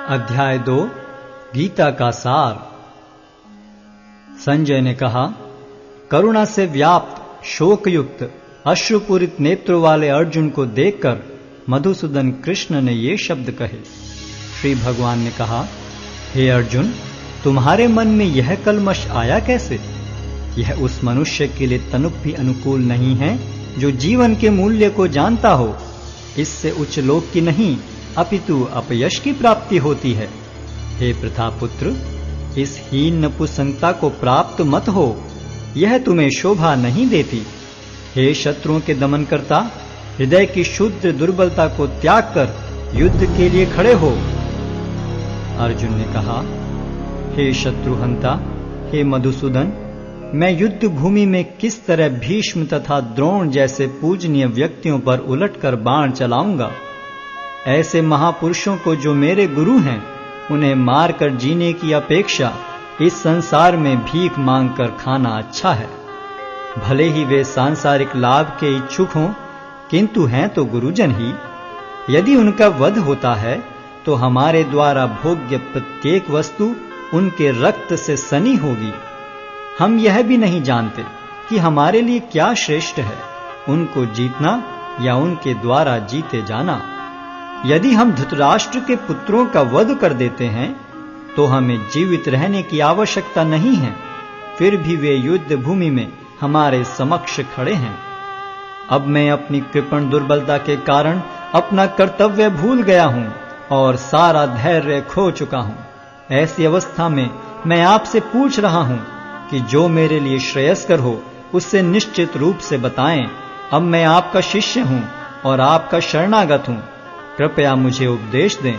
अध्याय 2 गीता का सार। संजय ने कहा, करुणा से व्याप्त शोकयुक्त अश्रुपूरित नेत्रों वाले अर्जुन को देखकर मधुसूदन कृष्ण ने ये शब्द कहे। श्री भगवान ने कहा, हे अर्जुन, तुम्हारे मन में यह कलमश आया कैसे? यह उस मनुष्य के लिए तनुक भी अनुकूल नहीं है जो जीवन के मूल्य को जानता हो। इससे उच्च लोक की नहीं अपितु अपयश की प्राप्ति होती है। हे प्रतापुत्र, इस हीन नपुंसकता को प्राप्त मत हो, यह तुम्हें शोभा नहीं देती। हे शत्रुओं के दमन करता, हृदय की शुद्ध दुर्बलता को त्याग कर युद्ध के लिए खड़े हो। अर्जुन ने कहा, हे शत्रुहंता, हे मधुसूदन, मैं युद्ध भूमि में किस तरह भीष्म तथा द्रोण जैसे पूजनीय व्यक्तियों पर उलटकर बाण चलाऊंगा? ऐसे महापुरुषों को जो मेरे गुरु हैं, उन्हें मारकर जीने की अपेक्षा इस संसार में भीख मांगकर खाना अच्छा है। भले ही वे सांसारिक लाभ के इच्छुक हों, किंतु हैं तो गुरुजन ही। यदि उनका वध होता है तो हमारे द्वारा भोग्य प्रत्येक वस्तु उनके रक्त से सनी होगी। हम यह भी नहीं जानते कि हमारे लिए क्या श्रेष्ठ है, उनको जीतना या उनके द्वारा जीते जाना। यदि हम धृतराष्ट्र के पुत्रों का वध कर देते हैं तो हमें जीवित रहने की आवश्यकता नहीं है, फिर भी वे युद्ध भूमि में हमारे समक्ष खड़े हैं। अब मैं अपनी कृपण दुर्बलता के कारण अपना कर्तव्य भूल गया हूं और सारा धैर्य खो चुका हूं। ऐसी अवस्था में मैं आपसे पूछ रहा हूं कि जो मेरे लिए श्रेयस्कर हो उससे निश्चित रूप से बताएं। अब मैं आपका शिष्य हूं और आपका शरणागत हूं, कृपया मुझे उपदेश दें।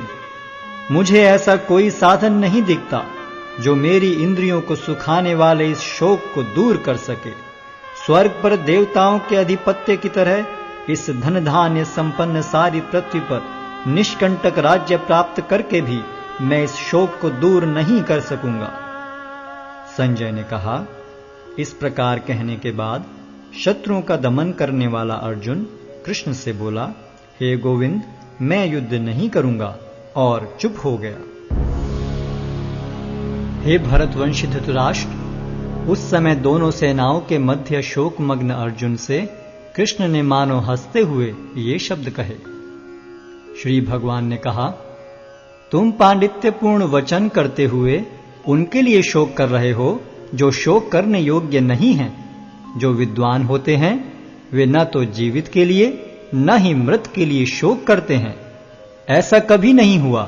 मुझे ऐसा कोई साधन नहीं दिखता जो मेरी इंद्रियों को सुखाने वाले इस शोक को दूर कर सके। स्वर्ग पर देवताओं के अधिपत्य की तरह इस धन धान्य संपन्न सारी पृथ्वी पर निष्कंटक राज्य प्राप्त करके भी मैं इस शोक को दूर नहीं कर सकूंगा। संजय ने कहा, इस प्रकार कहने के बाद शत्रुओं का दमन करने वाला अर्जुन कृष्ण से बोला, हे गोविंद, मैं युद्ध नहीं करूंगा, और चुप हो गया। हे भरतवंशी धृतराष्ट्र, उस समय दोनों सेनाओं के मध्य शोकमग्न अर्जुन से कृष्ण ने मानो हंसते हुए ये शब्द कहे। श्री भगवान ने कहा, तुम पांडित्यपूर्ण वचन करते हुए उनके लिए शोक कर रहे हो जो शोक करने योग्य नहीं हैं। जो विद्वान होते हैं वे न तो जीवित के लिए न ही मृत के लिए शोक करते हैं। ऐसा कभी नहीं हुआ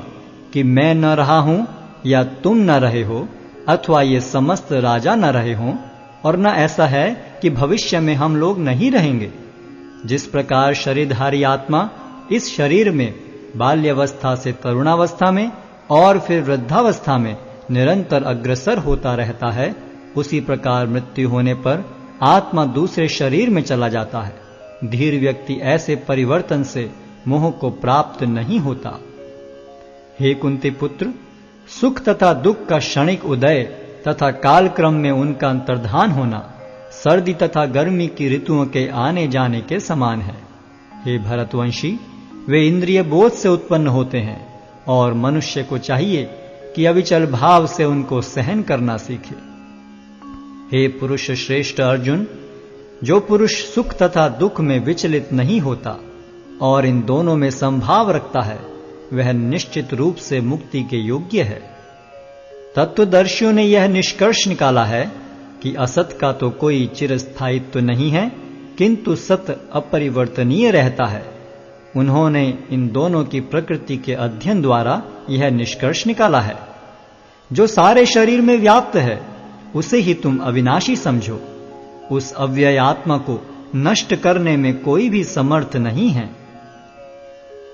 कि मैं न रहा हूं या तुम न रहे हो, अथवा ये समस्त राजा न रहे हों, और न ऐसा है कि भविष्य में हम लोग नहीं रहेंगे। जिस प्रकार शरीरधारी आत्मा इस शरीर में बाल्यावस्था से तरुणावस्था में और फिर वृद्धावस्था में निरंतर अग्रसर होता रहता है, उसी प्रकार मृत्यु होने पर आत्मा दूसरे शरीर में चला जाता है। धीर व्यक्ति ऐसे परिवर्तन से मोह को प्राप्त नहीं होता। हे कुंती पुत्र, सुख तथा दुख का क्षणिक उदय तथा कालक्रम में उनका अंतर्धान होना सर्दी तथा गर्मी की ऋतुओं के आने जाने के समान है। हे भरतवंशी, वे इंद्रिय बोध से उत्पन्न होते हैं और मनुष्य को चाहिए कि अविचल भाव से उनको सहन करना सीखे। हे पुरुष श्रेष्ठ अर्जुन, जो पुरुष सुख तथा दुख में विचलित नहीं होता और इन दोनों में संभाव रखता है, वह निश्चित रूप से मुक्ति के योग्य है। तत्वदर्शियों ने यह निष्कर्ष निकाला है कि असत का तो कोई चिरस्थायित्व नहीं है, किंतु सत अपरिवर्तनीय रहता है। उन्होंने इन दोनों की प्रकृति के अध्ययन द्वारा यह निष्कर्ष निकाला है। जो सारे शरीर में व्याप्त है उसे ही तुम अविनाशी समझो। उस अव्यय आत्मा को नष्ट करने में कोई भी समर्थ नहीं है।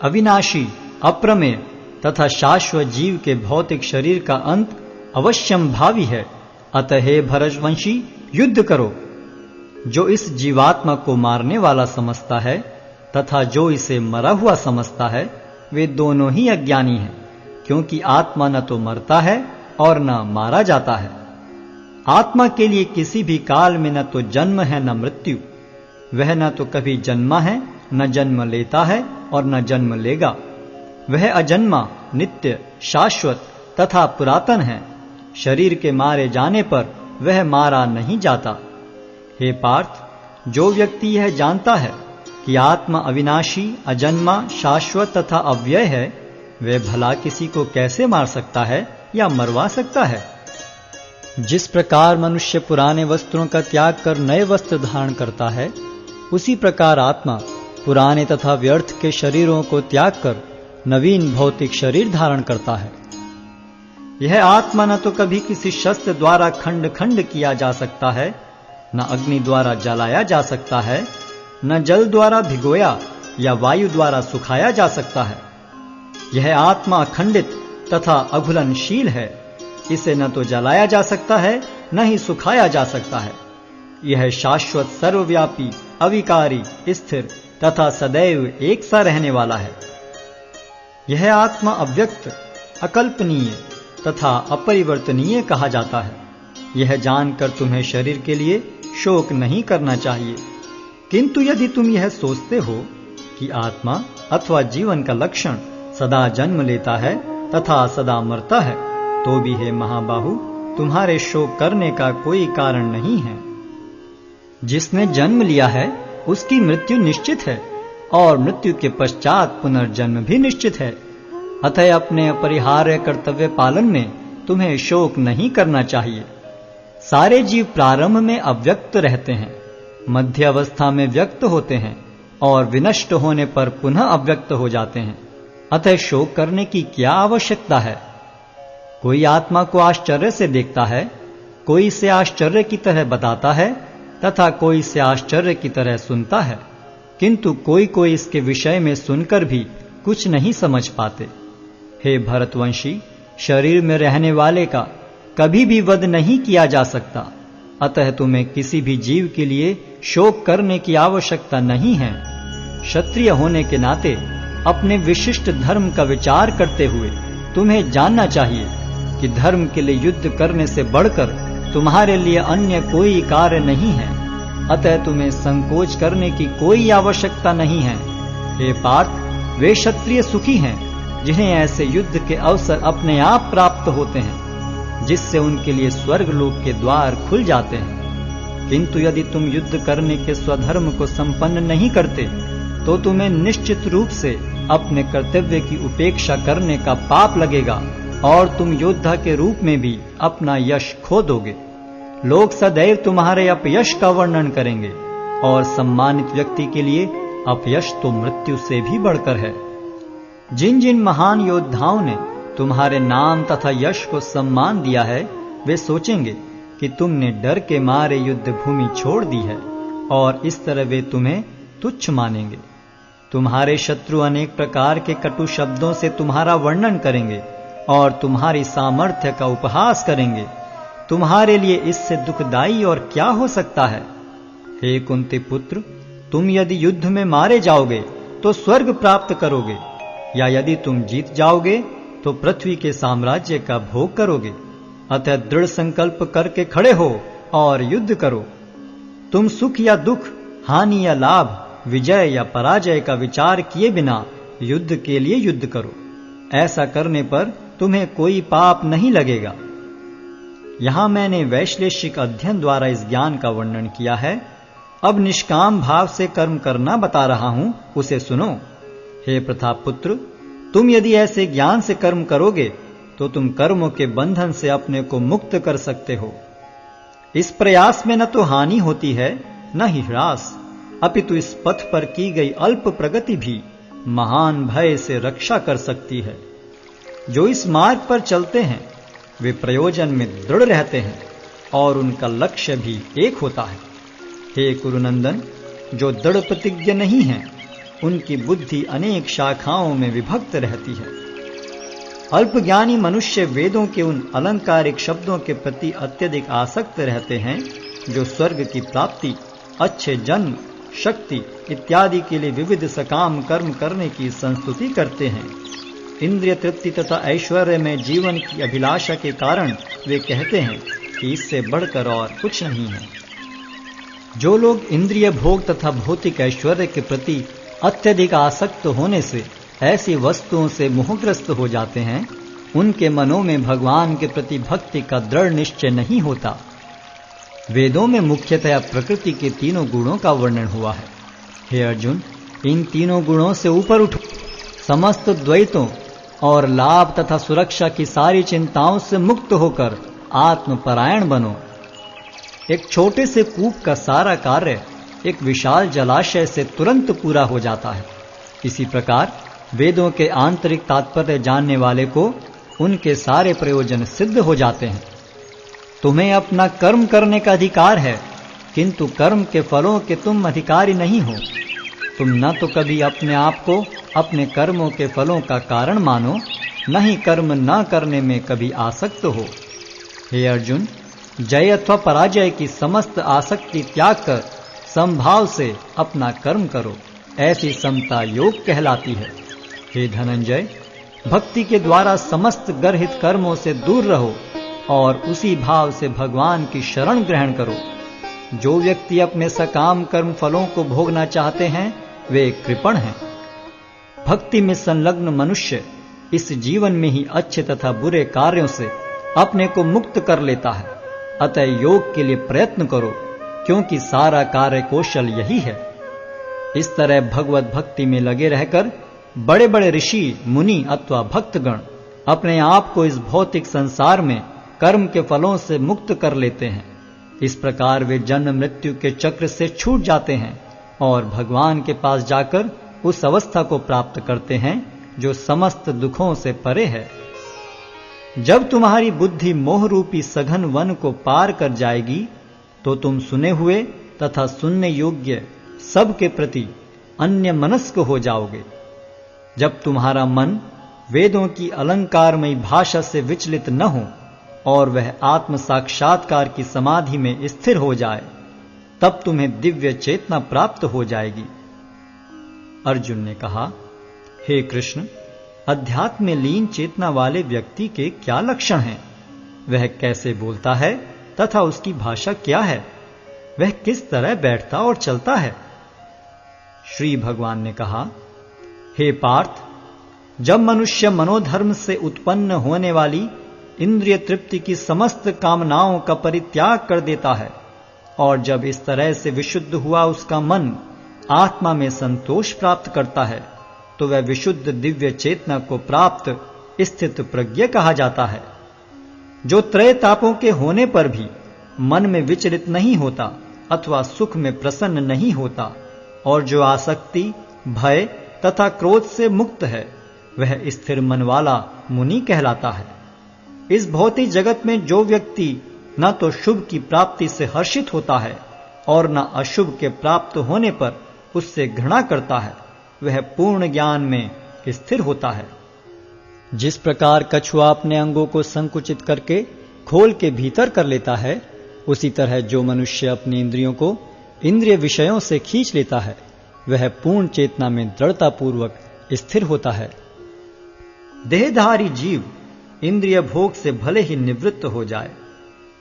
अविनाशी, अप्रमेय तथा शाश्वत जीव के भौतिक शरीर का अंत अवश्यम भावी है। अतः हे भरतवंशी, युद्ध करो। जो इस जीवात्मा को मारने वाला समझता है तथा जो इसे मरा हुआ समझता है, वे दोनों ही अज्ञानी हैं, क्योंकि आत्मा न तो मरता है और न मारा जाता है। आत्मा के लिए किसी भी काल में न तो जन्म है न मृत्यु। वह न तो कभी जन्मा है, न जन्म लेता है और न जन्म लेगा। वह अजन्मा नित्य, शाश्वत तथा पुरातन है। शरीर के मारे जाने पर वह मारा नहीं जाता। हे पार्थ, जो व्यक्ति यह जानता है कि आत्मा अविनाशी, अजन्मा, शाश्वत तथा अव्यय है, वह भला किसी को कैसे मार सकता है या मरवा सकता है? जिस प्रकार मनुष्य पुराने वस्त्रों का त्याग कर नए वस्त्र धारण करता है, उसी प्रकार आत्मा पुराने तथा व्यर्थ के शरीरों को त्याग कर नवीन भौतिक शरीर धारण करता है। यह आत्मा न तो कभी किसी शस्त्र द्वारा खंड खंड किया जा सकता है, न अग्नि द्वारा जलाया जा सकता है, न जल द्वारा भिगोया या वायु द्वारा सुखाया जा सकता है। यह आत्मा अखंडित तथा अघुलनशील है। इसे न तो जलाया जा सकता है, न ही सुखाया जा सकता है। यह शाश्वत, सर्वव्यापी, अविकारी, स्थिर तथा सदैव एक सा रहने वाला है। यह आत्मा अव्यक्त, अकल्पनीय तथा अपरिवर्तनीय कहा जाता है। यह जानकर तुम्हें शरीर के लिए शोक नहीं करना चाहिए। किंतु यदि तुम यह सोचते हो कि आत्मा अथवा जीवन का लक्षण सदा जन्म लेता है तथा सदा मरता है, तो भी हे महाबाहु, तुम्हारे शोक करने का कोई कारण नहीं है। जिसने जन्म लिया है उसकी मृत्यु निश्चित है और मृत्यु के पश्चात पुनर्जन्म भी निश्चित है। अतः अपने अपरिहार्य कर्तव्य पालन में तुम्हें शोक नहीं करना चाहिए। सारे जीव प्रारंभ में अव्यक्त रहते हैं, मध्य अवस्था में व्यक्त होते हैं और विनष्ट होने पर पुनः अव्यक्त हो जाते हैं। अतः शोक करने की क्या आवश्यकता है? कोई आत्मा को आश्चर्य से देखता है, कोई इसे आश्चर्य की तरह बताता है तथा कोई इसे आश्चर्य की तरह सुनता है, किंतु कोई कोई इसके विषय में सुनकर भी कुछ नहीं समझ पाते। हे भरतवंशी, शरीर में रहने वाले का कभी भी वध नहीं किया जा सकता। अतः तुम्हें किसी भी जीव के लिए शोक करने की आवश्यकता नहीं है। क्षत्रिय होने के नाते अपने विशिष्ट धर्म का विचार करते हुए तुम्हें जानना चाहिए कि धर्म के लिए युद्ध करने से बढ़कर तुम्हारे लिए अन्य कोई कार्य नहीं है। अतः तुम्हें संकोच करने की कोई आवश्यकता नहीं है। हे पार्थ, वे क्षत्रिय सुखी हैं जिन्हें ऐसे युद्ध के अवसर अपने आप प्राप्त होते हैं, जिससे उनके लिए स्वर्ग लोक के द्वार खुल जाते हैं। किंतु यदि तुम युद्ध करने के स्वधर्म को संपन्न नहीं करते, तो तुम्हें निश्चित रूप से अपने कर्तव्य की उपेक्षा करने का पाप लगेगा और तुम योद्धा के रूप में भी अपना यश खो दोगे। लोग सदैव तुम्हारे अपयश का वर्णन करेंगे और सम्मानित व्यक्ति के लिए अपयश तो मृत्यु से भी बढ़कर है। जिन जिन महान योद्धाओं ने तुम्हारे नाम तथा यश को सम्मान दिया है, वे सोचेंगे कि तुमने डर के मारे युद्ध भूमि छोड़ दी है और इस तरह वे तुम्हें तुच्छ मानेंगे। तुम्हारे शत्रु अनेक प्रकार के कटु शब्दों से तुम्हारा वर्णन करेंगे और तुम्हारी सामर्थ्य का उपहास करेंगे। तुम्हारे लिए इससे दुखदाई और क्या हो सकता है? हे कुंती पुत्र, तुम यदि युद्ध में मारे जाओगे तो स्वर्ग प्राप्त करोगे, या यदि तुम जीत जाओगे तो पृथ्वी के साम्राज्य का भोग करोगे। अतः दृढ़ संकल्प करके खड़े हो और युद्ध करो। तुम सुख या दुख, हानि या लाभ, विजय या पराजय का विचार किए बिना युद्ध के लिए युद्ध करो। ऐसा करने पर तुम्हें कोई पाप नहीं लगेगा। यहां मैंने वैश्लेषिक अध्ययन द्वारा इस ज्ञान का वर्णन किया है। अब निष्काम भाव से कर्म करना बता रहा हूं, उसे सुनो। हे प्रतापपुत्र, तुम यदि ऐसे ज्ञान से कर्म करोगे तो तुम कर्मों के बंधन से अपने को मुक्त कर सकते हो। इस प्रयास में न तो हानि होती है न ही ह्रास, अपितु इस पथ पर की गई अल्प प्रगति भी महान भय से रक्षा कर सकती है। जो इस मार्ग पर चलते हैं वे प्रयोजन में दृढ़ रहते हैं और उनका लक्ष्य भी एक होता है। हे कुरुनंदन, जो दृढ़ प्रतिज्ञ नहीं है उनकी बुद्धि अनेक शाखाओं में विभक्त रहती है। अल्पज्ञानी मनुष्य वेदों के उन अलंकारिक शब्दों के प्रति अत्यधिक आसक्त रहते हैं जो स्वर्ग की प्राप्ति, अच्छे जन्म, शक्ति इत्यादि के लिए विविध सकाम कर्म करने की संस्तुति करते हैं। इंद्रिय तृप्ति तथा ऐश्वर्य में जीवन की अभिलाषा के कारण वे कहते हैं कि इससे बढ़कर और कुछ नहीं है। जो लोग इंद्रिय भोग तथा भौतिक ऐश्वर्य के प्रति अत्यधिक आसक्त होने से ऐसी वस्तुओं से मोहग्रस्त हो जाते हैं, उनके मनों में भगवान के प्रति भक्ति का दृढ़ निश्चय नहीं होता। वेदों में मुख्यतया प्रकृति के तीनों गुणों का वर्णन हुआ है। हे अर्जुन, इन तीनों गुणों से ऊपर उठो, समस्त द्वैतों और लाभ तथा सुरक्षा की सारी चिंताओं से मुक्त होकर आत्मपरायण बनो। एक छोटे से कूप का सारा कार्य एक विशाल जलाशय से तुरंत पूरा हो जाता है। इसी प्रकार वेदों के आंतरिक तात्पर्य जानने वाले को उनके सारे प्रयोजन सिद्ध हो जाते हैं। तुम्हें अपना कर्म करने का अधिकार है, किंतु कर्म के फलों के तुम अधिकारी नहीं हो। तुम न तो कभी अपने आप को अपने कर्मों के फलों का कारण मानो, न ही कर्म न करने में कभी आसक्त हो। हे अर्जुन, जय अथवा पराजय की समस्त आसक्ति त्याग कर समभाव से अपना कर्म करो। ऐसी समता योग कहलाती है। हे धनंजय, भक्ति के द्वारा समस्त गर्हित कर्मों से दूर रहो और उसी भाव से भगवान की शरण ग्रहण करो। जो व्यक्ति अपने सकाम कर्म फलों को भोगना चाहते हैं, वे कृपण हैं। भक्ति में संलग्न मनुष्य इस जीवन में ही अच्छे तथा बुरे कार्यों से अपने को मुक्त कर लेता है। अतः योग के लिए प्रयत्न करो, क्योंकि सारा कार्य कौशल यही है। इस तरह भगवत भक्ति में लगे रहकर बड़े बड़े ऋषि मुनि अथवा भक्तगण अपने आप को इस भौतिक संसार में कर्म के फलों से मुक्त कर लेते हैं। इस प्रकार वे जन्म मृत्यु के चक्र से छूट जाते हैं और भगवान के पास जाकर उस अवस्था को प्राप्त करते हैं जो समस्त दुखों से परे है। जब तुम्हारी बुद्धि मोह रूपी सघन वन को पार कर जाएगी, तो तुम सुने हुए तथा सुनने योग्य सब के प्रति अन्य मनस्क हो जाओगे। जब तुम्हारा मन वेदों की अलंकारमयी भाषा से विचलित न हो और वह आत्म साक्षात्कार की समाधि में स्थिर हो जाए, तब तुम्हें दिव्य चेतना प्राप्त हो जाएगी। अर्जुन ने कहा, हे कृष्ण, अध्यात्म में लीन चेतना वाले व्यक्ति के क्या लक्षण हैं? वह कैसे बोलता है तथा उसकी भाषा क्या है? वह किस तरह बैठता और चलता है? श्री भगवान ने कहा, हे पार्थ, जब मनुष्य मनोधर्म से उत्पन्न होने वाली इंद्रिय तृप्ति की समस्त कामनाओं का परित्याग कर देता है और जब इस तरह से विशुद्ध हुआ उसका मन आत्मा में संतोष प्राप्त करता है, तो वह विशुद्ध दिव्य चेतना को प्राप्त स्थित प्रज्ञ कहा जाता है, जो त्रय तापों के होने पर भी मन में विचलित नहीं होता अथवा सुख में प्रसन्न नहीं होता और जो आसक्ति, भय तथा क्रोध से मुक्त है, वह स्थिर मन वाला मुनि कहलाता है। इस भौतिक जगत में जो व्यक्ति न तो शुभ की प्राप्ति से हर्षित होता है और न अशुभ के प्राप्त होने पर उससे घृणा करता है, वह पूर्ण ज्ञान में स्थिर होता है। जिस प्रकार कछुआ अपने अंगों को संकुचित करके खोल के भीतर कर लेता है, उसी तरह जो मनुष्य अपनी इंद्रियों को इंद्रिय विषयों से खींच लेता है, वह पूर्ण चेतना में दृढ़ता पूर्वक स्थिर होता है। देहधारी जीव इंद्रिय भोग से भले ही निवृत्त हो जाए,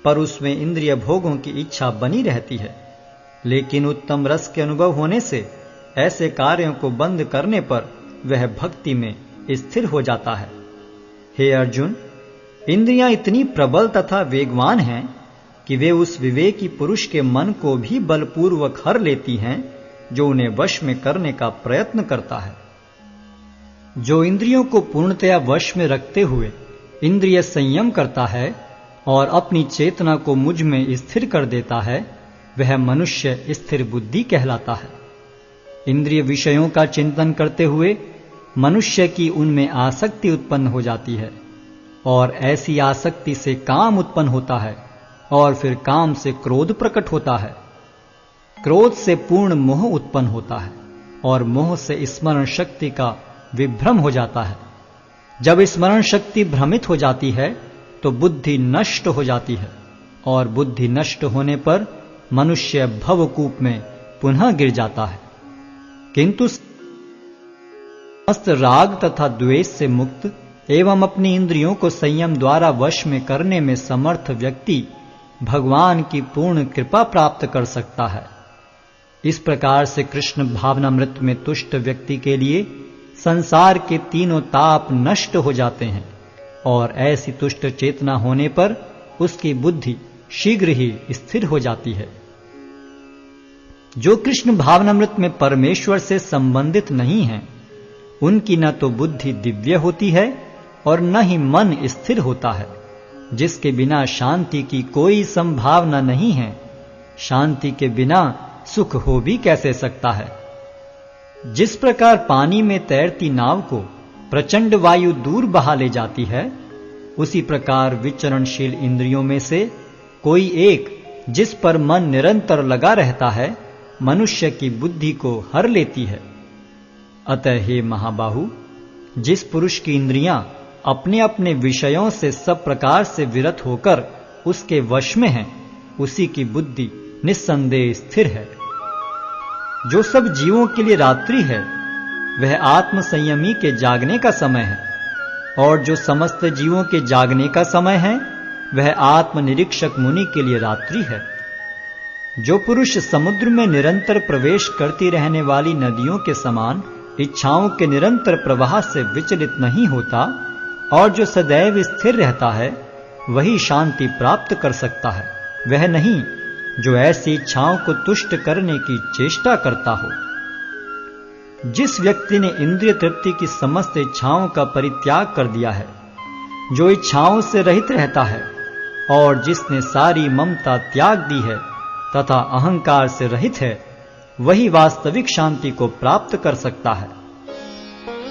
पर उसमें इंद्रिय भोगों की इच्छा बनी रहती है। लेकिन उत्तम रस के अनुभव होने से ऐसे कार्यों को बंद करने पर वह भक्ति में स्थिर हो जाता है। हे अर्जुन, इंद्रियां इतनी प्रबल तथा वेगवान हैं कि वे उस विवेकी पुरुष के मन को भी बलपूर्वक हर लेती हैं, जो उन्हें वश में करने का प्रयत्न करता है। जो इंद्रियों को पूर्णतया वश में रखते हुए इंद्रिय संयम करता है और अपनी चेतना को मुझ में स्थिर कर देता है, वह मनुष्य स्थिर बुद्धि कहलाता है। इंद्रिय विषयों का चिंतन करते हुए मनुष्य की उनमें आसक्ति उत्पन्न हो जाती है और ऐसी आसक्ति से काम उत्पन्न होता है और फिर काम से क्रोध प्रकट होता है। क्रोध से पूर्ण मोह उत्पन्न होता है और मोह से स्मरण शक्ति का विभ्रम हो जाता है। जब स्मरण शक्ति भ्रमित हो जाती है तो बुद्धि नष्ट हो जाती है और बुद्धि नष्ट होने पर मनुष्य भवकूप में पुनः गिर जाता है। किंतु समस्त राग तथा द्वेष से मुक्त एवं अपनी इंद्रियों को संयम द्वारा वश में करने में समर्थ व्यक्ति भगवान की पूर्ण कृपा प्राप्त कर सकता है। इस प्रकार से कृष्ण भावनामृत में तुष्ट व्यक्ति के लिए संसार के तीनों ताप नष्ट हो जाते हैं और ऐसी तुष्ट चेतना होने पर उसकी बुद्धि शीघ्र ही स्थिर हो जाती है। जो कृष्ण भावनामृत में परमेश्वर से संबंधित नहीं हैं, उनकी न तो बुद्धि दिव्य होती है और न ही मन स्थिर होता है, जिसके बिना शांति की कोई संभावना नहीं है। शांति के बिना सुख हो भी कैसे सकता है। जिस प्रकार पानी में तैरती नाव को प्रचंड वायु दूर बहा ले जाती है, उसी प्रकार विचरणशील इंद्रियों में से कोई एक जिस पर मन निरंतर लगा रहता है, मनुष्य की बुद्धि को हर लेती है। अतः हे महाबाहु, जिस पुरुष की इंद्रियां अपने अपने विषयों से सब प्रकार से विरत होकर उसके वश में हैं, उसी की बुद्धि निस्संदेह स्थिर है। जो सब जीवों के लिए रात्रि है, वह आत्म संयमी के जागने का समय है, और जो समस्त जीवों के जागने का समय है, वह आत्मनिरीक्षक मुनि के लिए रात्रि है। जो पुरुष समुद्र में निरंतर प्रवेश करती रहने वाली नदियों के समान इच्छाओं के निरंतर प्रवाह से विचलित नहीं होता और जो सदैव स्थिर रहता है, वही शांति प्राप्त कर सकता है, वह नहीं जो ऐसी इच्छाओं को तुष्ट करने की चेष्टा करता हो। जिस व्यक्ति ने इंद्रिय तृप्ति की समस्त इच्छाओं का परित्याग कर दिया है, जो इच्छाओं से रहित रहता है और जिसने सारी ममता त्याग दी है तथा अहंकार से रहित है, वही वास्तविक शांति को प्राप्त कर सकता है।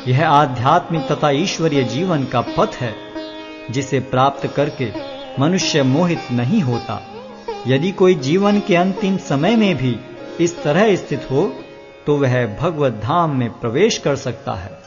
यह आध्यात्मिक तथा ईश्वरीय जीवन का पथ है, जिसे प्राप्त करके मनुष्य मोहित नहीं होता। यदि कोई जीवन के अंतिम समय में भी इस तरह स्थित हो, तो वह भगवत धाम में प्रवेश कर सकता है।